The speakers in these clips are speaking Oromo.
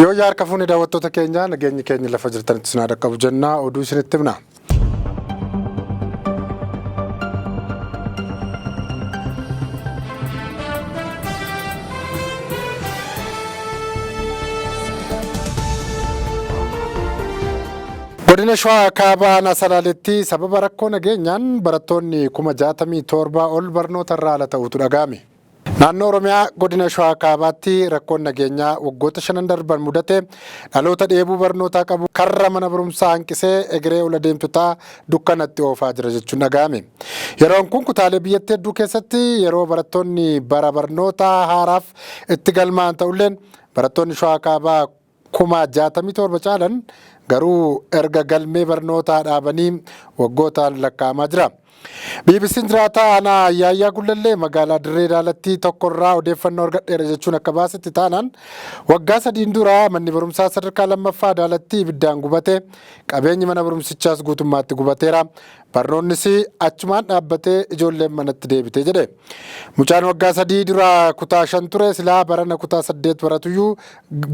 Yoo yaarka fuuni daawwattoota keenya nageenyi keenya lafa jirtanitti sinaa dhaqqabu jennaa oduu isinitti himna. Godina Shawaa Kaabaa Nasalaaleetti sababa rakkoo nageenyaan barattoonni 67 ol barnoota irraa ala ta'utu dhaga'ame. Naannoo Oromiyaa godina Shawaa Kaabaatti rakkoon nageenyaa waggoota 5 darban mudate dhaloota dheebuu barnootaa qabu karra mana barumsaa hanqisee egeree ol adeemtotaa dukkanatti oofaa jira jechuun dhaga'ame. Yeroon kun kutaalee biyyattii hedduu keessatti yeroo barattoonni bara barnootaa haaraaf itti galmaa'an ta'ullee barattoonni Shawaa Kaabaa 67 caalan garuu erga galmee barnootaa dhaabanii waggootaan lakkaa'amaa jira. BBC'n jiraataa aanaa Yaayyaa Gullallee magaalaa Dirree Daalattii tokkorraa odeeffannoo argadheera jechuun akka baasetti taanaan waggaa 3 dura manni barumsaa sadarkaa lammaffaa Daalattii ibiddaan gubate qabeenyi mana barumsichaas guutummaatti gubateera. Barnoonnis achumaan dhaabbatee ijoolleen manatti deebite jedhe. Mucaan waggaa 3 dura kutaa 5 ture silaa barana kutaa 8 baratuyyuu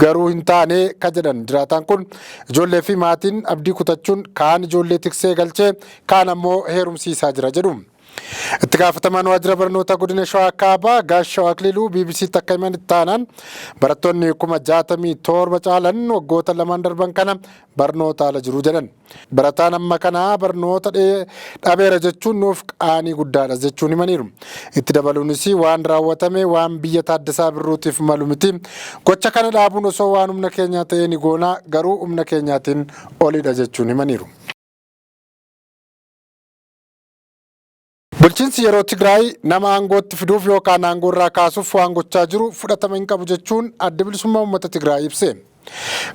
garuu hin taane ka jedhan jiraataan kun ijoollee fi maatiin abdii kutachuun kaan ijoollee tiksee galchee kaan ammoo heerumsiisaa jira jedhu. Itti gaafatamaan waajjira barnoota godina Shawaa Kaabaa Gaashawaa Akililuu BBC'tti akka himanitti taanaan barattoonni 67 caalan waggoota 2 darban kana barnoota ala jiru jedhan. Barataan amma kana barnoota dhabeera jechuun nuuf qaanii guddaadha jechuun himaniiru. Itti dabaluunis waan raawwatame waan biyya Taaddasaa Birruutiif malu miti. Gocha kana dhaabuun osoo waan humna keenyaa ta'ee ni goona garuu humna keenyaatiin olidha jechuun himaniiru. Bulchiinsi yeroo Tigraay nama aangootti fiduuf yookaan aangoo irraa kaasuuf waan gochaa jiru fudhatama hin qabu jechuun adda bilisummaa uummata Tigraay ibse.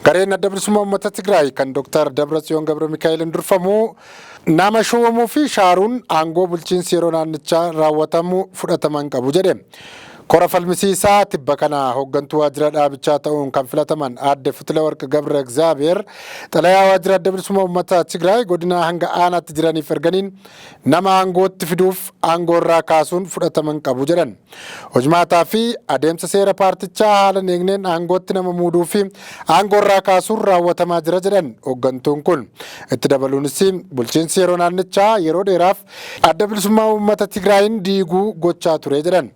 Gareen adda bilisummaa uummata Tigraay kan Dr. Dabratsiyoon Gabramikaa'eliin durfamu nama showwamuu fi shaaruun aangoo bulchiinsi yeroo naannichaa raawwatamu fudhatama hin qabu jedhe. Kora falmisiisaa tibba kana hooggantuu waajjira dhaabichaa ta'uun kan filataman aadde Futilawarq Gabra Egzaabeer xalayaa waajjira adda bilisummaa uummata Tigraay godina hanga aanaatti jiraniif erganiin nama aangootti fiduuf aangoo irraa kaasuun fudhatama hin qabu jedhan. Hojmaataa fi adeemsa seera paartichaa haala eegneen aangootti nama muuduu fi aangoo irraa kaasuun raawwatamaa jira jedhan hooggantuun kun. Itti dabaluunis bulchiinsi yeroo naannichaa yeroo dheeraaf adda bilisummaa uummata Tigraayin diiguu gochaa ture jedhan.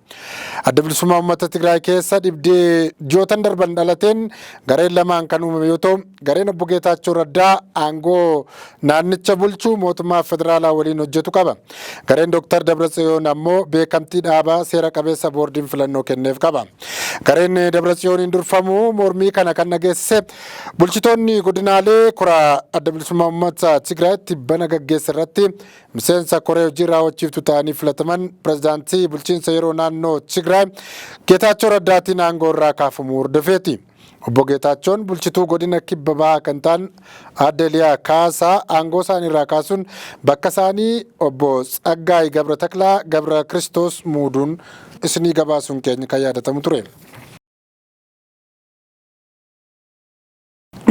Adda bilisummaa uummata Tigraay keessa dhibdee jootan darban dhalateen gareen lamaan kan uumame yoo ta'u gareen obbo Geetaachoo Raddaa aangoo naannicha bulchuu mootummaa federaalaa waliin hojjetu qaba. Gareen Dr. Dabratsiyoon ammoo beekamtii dhaabaa seera qabeessa boordiin filannoo kenneef qaba. Gareen Dabratsiyooniin durfamu mormii kana kan dhageessise bulchitoonni godinaalee kora adda bilisummaa uummata Tigraayitti bana gaggeessa irratti miseensa koree hojii raawwachiiftu ta'anii filataman pirezidaantii bulchiinsa yeroo naannoo Tigraay Geetaachoo Raddaatiin aangoo irraa kaafamuu hordofeeti. Obbo Geetaachoon bulchituu godina kibba bahaa kan ta'an aadde Liyaa Kaasaa aangoo isaanii irraa kaasuun bakka isaanii obbo Tsaggaay Gabra Taklaa Gabra Kiristoos muuduun isinii gabaasuun keenya kan yaadatamu ture.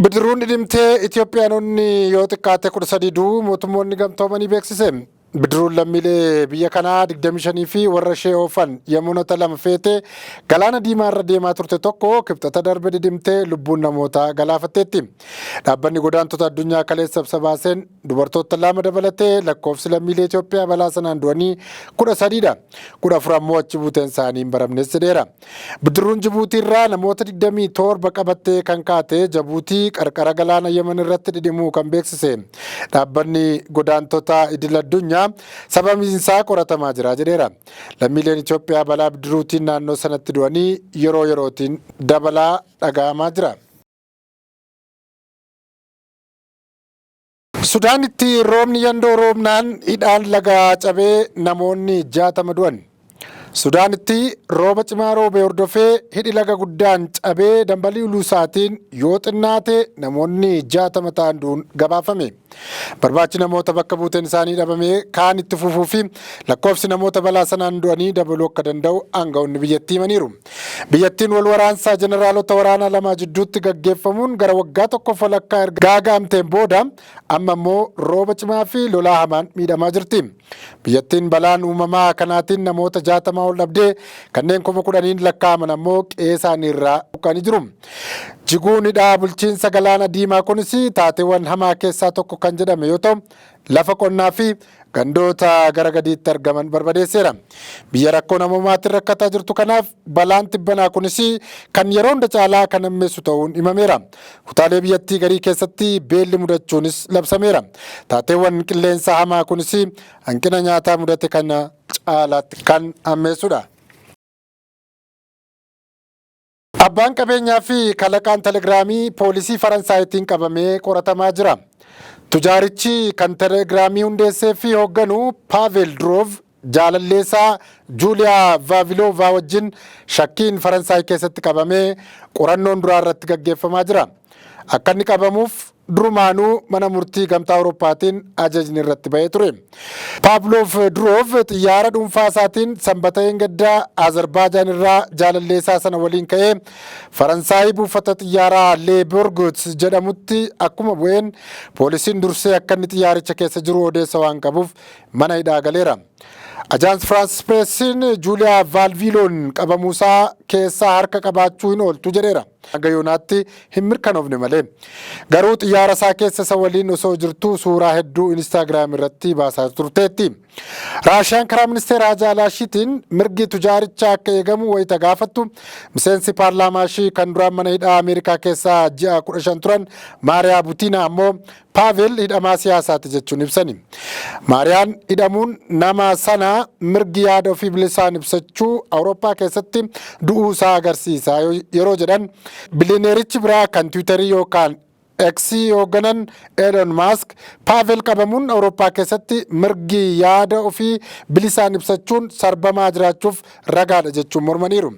Bidiruun dhidhimtee Itoophiyaanonni yoo xiqqaate 13 mootummoonni gamtoomanii beeksise. Bidiruun lammiilee biyya kanaa 25 fi warra ishee oofan yemmuu lama feetee galaana diimaa irra deemaa turte tokko kibxata darbe dhidhimtee lubbuun namootaa galaafatteetti. Dhaabbanni godaantota addunyaa kaleessa ibsa baaseen dubartoota 2 dabalatee lakkoofsi lammiilee Itoophiyaa balaa sanaan du'anii 13dha. 14 ammoo achi buuteen isaanii hin baramnes jedheera. Bidiruun Jibuutii irraa namoota 27 qabattee kan kaate Jibuutii qarqara galaana Yemen irratti dhidhimuu kan beeksise. Dhaabbanni godaantota idil addunyaa sababni isaa qoratamaa jira jedheera. Lammiileen Itoophiyaa balaa bidiruutiin naannoo sanatti du'anii yeroo yerootiin dabalaa dhaga'amaa jira. Sudaanitti roobni yandoo roobnaan hidhaan lagaa cabee namoonni 60 du'an. Sudaanitti rooba cimaa roobee hordofee hidhi laga guddaan cabee dambalii uluusaatiin yoo xinnaate namoonni 60 ta'an du'uun gabaafame. Barbaachi namoota bakka buuteen isaanii dhabamee kaan itti fufuu fi lakkoofsi namoota balaa sanaan du'anii dabaluu akka danda'u aangawoonni biyyattii himaniiru. Biyyattiin wal waraansaa jeneraalota waraanaa lama jidduutti gaggeeffamuun gara waggaa tokko walakkaa erga gaaga'amteen booda amma immoo rooba cimaa fi lolaa hamaan miidhamaa jirti. Biyyattiin balaan uumamaa kanaatiin namoota 60 ol dhabdee kanneen 10,000 lakkaa'aman ammoo qe'ee isaanii irraa buqqa'anii jiru. Jiguun hidhaa bulchiinsa Galaana Diimaa kunis taateewwan hamaa keessaa tokko kan jedhame yoo ta'u lafa qonnaa fi gandoota gara gadiitti argaman barbadeesseera. Biyya rakkoo namummaatiin rakkataa jirtu kanaaf balaan tibbanaa kunis kan yeroo hunda caalaa kan hammeessu ta'uun himameera. Kutaalee biyyattii garii keessatti beelli mudachuunis labsameera. Taateewwan qilleensa hamaa kunis hanqina nyaataa mudate kana caalaatti kan hammeessudha. Abbaan qabeenyaa fi kalaqaan telegiraamii poolisii Faransaayitiin qabamee qoratamaa jira. Tujaarichi kan telegiraamii hundeessee fi hoogganu Pavel Durov jaalalleessaa Juuliyaa Vaaviloovaa wajjin shakkiin Faransaay keessatti qabamee qorannoon duraa irratti gaggeeffamaa jira. Akka inni qabamuuf durumaanuu mana murtii gamtaa Awurooppaatiin ajajni irratti ba'ee ture. Pavlov Durov xiyyaara dhuunfaa isaatiin sanbata gaddaa Azerbaajaan irraa jaalalleessaa sana waliin ka'ee Faransaay buufata xiyyaaraa Leeborgut jedhamutti akkuma bu'een poolisiin dursee akka inni xiyyaaricha keessa jiru odeessa waan qabuuf mana hidhaa galeera. Ajaans Firaans Pireesiin Juuliyaa Vaalviloon qabamuusaa keessaa harka qabaachuu hin ooltu jedheera. Hanga yoonaatti hin mirkanoofne malee. Garuu xiyyaara isaa keessa isa waliin osoo jirtu suuraa hedduu Instaagiraam irratti baasaa turteetti. Raashiyaan karaa ministeera Haajaa ishiitiin mirgi tujaarichaa akka eegamu wayita gaafattu miseensi paarlaamaa ishii kan duraan mana hidhaa Ameerikaa keessaa ji'a 15 turan Maariyaa Butina ammoo Pavel hidhamaa siyaasaati jechuun ibsani. Maariyaan hidhamuun nama sana mirgi yaada ofii bilisaan ibsachuu Awurooppaa keessatti du'uu isaa agarsiisa yeroo jedhan bilineerichi biraa kan Tiwiitarii yookaan X hoogganan Elon Musk Pavel qabamuun Awurooppaa keessatti mirgi yaada ofii bilisaan ibsachuun sarbamaa jiraachuuf ragaadha jechuun mormaniiru.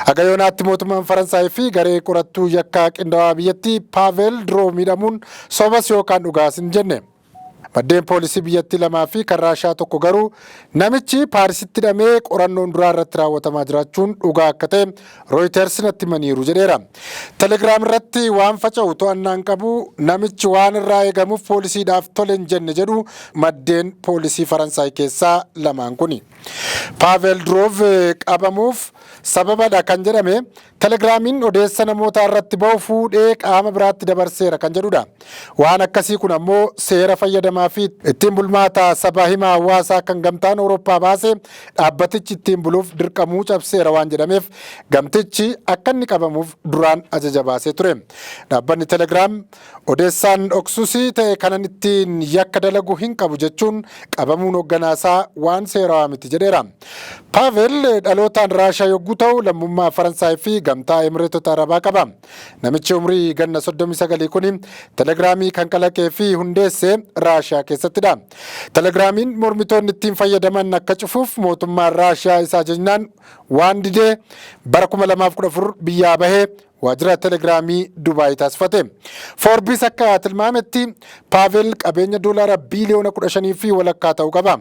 Haga yoonaatti mootummaan Faransaay fi garee qorattuu yakkaa qindaa'aa biyyattii Pavel Durov hidhamuun sobas yookaan dhugaas hin jenne. Maddeen poolisii biyyattii lamaa fi kan Raashiyaa tokko garuu namichi Paarisitti hidhamee qorannoon duraa irratti raawwatamaa jiraachuun dhugaa akka ta'e Reuters natti himaniiru jedheera. Telegiraam irratti waan faca'u to'annaan qabu namichi waan irraa eegamuuf poolisiidhaaf tole hin jenne jedhu maddeen poolisii Faransaay keessaa lamaan kuni. Pavel Durov qabamuuf sababadha kan jedhame telegiraamiin odeessa namoota irratti ba'u fuudhee qaama biraatti dabarseera kan jedhudha. Waan akkasii kun ammoo seera fayyadamaa fi ittiin bulmaata sabaa himaa hawaasaa kan gamtaan Awurooppaa baase dhaabbatichi ittiin buluuf dirqamuu cabseera waan jedhameef gamtichi akka inni qabamuuf duraan ajaja baasee ture. Dhaabbanni telegiraam odeessaan dhoksus ta'e kanan ittiin yakka dalagu hin qabu jechuun qabamuun hoogganaasaa waan seerawaa miti jedheera. Pavel dhalootaan Raashiyaa yogguu ta'u lammummaa Faransaay fi gamtaa Emireetota Arabaa qaba. Namichi umrii ganna 39 kun telegiraamii kan kalaqee fi hundeesse Raashiyaa keessattidha. Telegiraamiin mormitoonni ittiin fayyadaman akka cufuuf mootummaan Raashiyaa isaa ajajnaan waan didee bara 2014 biyyaa bahee waajjira telegiraamii Dubaay taasifate. Forbis akka tilmaametti Pavel qabeenya doolaara biiliyoona 15 fi walakkaa ta'uu qaba.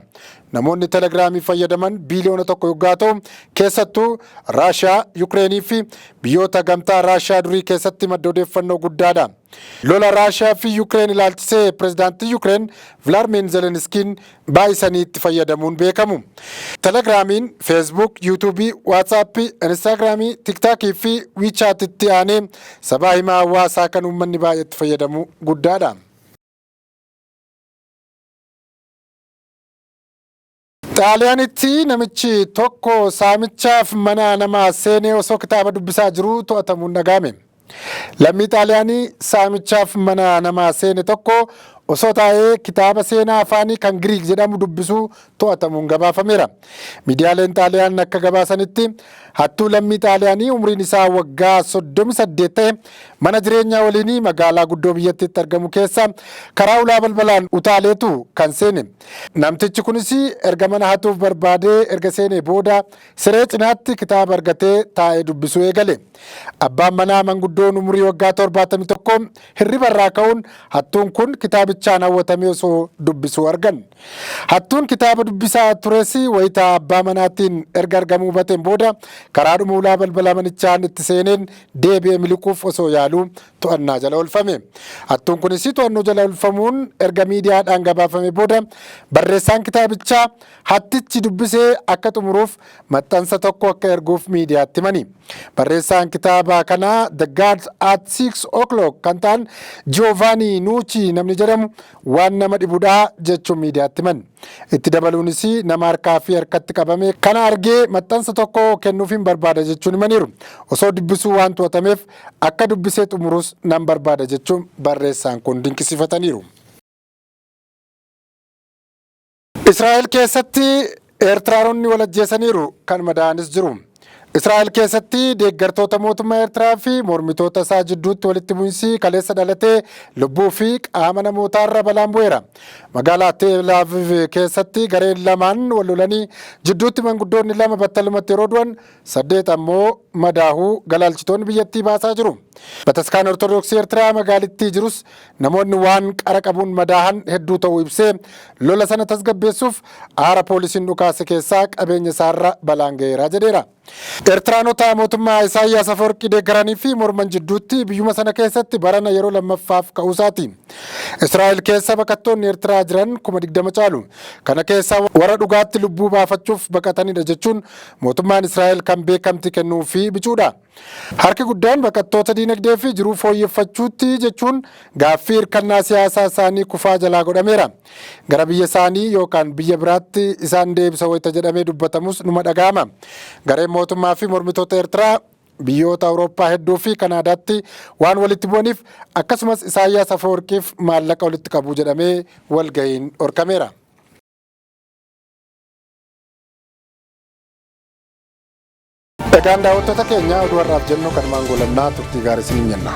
Namoonni telegiraamii fayyadaman biiliyoona 1 yoggaa ta'u keessattuu Raashiyaa, Yukreenii fi biyyoota gamtaa Raashiyaa durii keessatti madda odeeffannoo guddaadha. Lola Raashiyaa fi Yukreen ilaalchisee pirezidaantii Yukreen Vladimir Zelenskiin baay'isanii itti fayyadamuun beekamu. Telegiraamiin Feesbuuk, Yuutuubii, Waatsaappii, Inistaagiraamii, Tiktaakii fi Wiichaatitti aanee sabaa himaa hawaasaa kan uummanni baay'eetti fayyadamu guddaadha. Xaaliyaanitti namichi tokko saamichaaf mana namaa seenee osoo kitaaba dubbisaa jiru to'atamuun dhaga'ame. Lammii Xaaliyaanii saamichaaf mana namaa seene tokko osoo taa'ee kitaaba seenaa afaanii kan Giriik jedhamu dubbisuu to'atamuun gabaafameera. Miidiyaaleen Xaaliyaan akka gabaasanitti hattuu lammii Xaaliyaanii umriin isaa waggaa 38 ta'e mana jireenyaa waliinii magaalaa guddoo biyyattiitti argamu keessa karaa ulaa balbalaan utaaleetu kan seene. Namtichi kunis erga mana hatuuf barbaadee erga seenee booda siree cinaatti kitaaba argatee taa'ee dubbisuu eegale. Abbaan manaa manguddoon umurii waggaa 71 tokko hirriba irraa ka'uun hattuun kun kitaabichaan hawwatamee osoo dubbisuu argan. Hattuun kitaaba dubbisaa tures wayitaa abbaa manaatiin erga argamuu hubateen booda karaadhuma ulaa balbala manichaan itti seeneen deebi'ee miliquuf osoo yaaluu to'annaa jala oolfame. Hattuun kunis to'annoo jala oolfamuun erga miidiyaadhaan gabaafame booda barreessaan kitaabichaa hattichi dubbisee akka xumuruuf maxxansa tokko akka erguuf miidiyaatti himani. Barreessaan kitaaba kanaa The Guards at 6 o'clock kan ta'an Giovanni Nucci namni jedhamu waan nama dhibudha jechuun miidiyaatti himan. Itti dabaluunis nama harkaa fi harkatti qabame kana argee maxxansa tokko kennuuf hin barbaada jechuun himaniiru. Osoo dubbisuu waan to'atameef akka dubbisee xumurus nan barbaada jechuun barreessaan kun dinqisiifataniiru. Israa'el keessatti Eertiraanonni wal ajjeesaniiru kan madaa'anis jiru. Israa'el keessatti deeggartoota mootummaa Eertiraa fi mormitoota isaa jidduutti walitti bu'iinsi kaleessa dhalatee lubbuu fi qaama namootaarra balaan bu'eera. Magaalaa Teel Aviv keessatti gareen lamaan wal lolanii jidduutti manguddoonni lama battalumatti yeroo du'an 8 ammoo madaahuu galaalchitoonni biyyattii baasaa jiru. Bataskaan Ortodoksii Eertiraa magaalittii jirus namoonni waan qara qabuun madaahan hedduu ta'uu ibsee lola sana tasgabbeessuuf aara poolisiin dhukaase keessaa qabeenya isaarra balaan ga'eera jedheera. Eertiraanota mootummaa Isaayyaas Afwerqii deeggaranii fi morman jidduutti biyyuma sana keessatti barana yeroo lammaffaaf ka'uusaati. Israa'el keessa baqattoonni Eertiraa jiran 20,000 caalu. Kana keessa warra dhugaatti lubbuu baafachuuf baqatanidha jechuun mootummaan Israa'el kan beekamtii kennuu fi bicuudha. Harki guddaan baqattoota diinagdee fi jiruu fooyyeffachuutti jechuun gaaffii hirkannaa siyaasaa isaanii kufaa jalaa godhameera. Gara biyya isaanii yookaan biyya biraatti isaan deebisa wayita jedhamee dubbatamus numa dhaga'ama. Gareen mootummaa fi mormitoota Eertiraa biyyoota Awurooppaa hedduu fi Kanaadaatti waan walitti bu'aniif akkasumas Isaayyaas Afwerqiif maallaqa walitti qabu jedhamee walga'iin dhorkameera. Egaan daawwattoota keenya oduu har'aaf jennu kanumaan goolabnaa turtii gaarii isiniin jenna.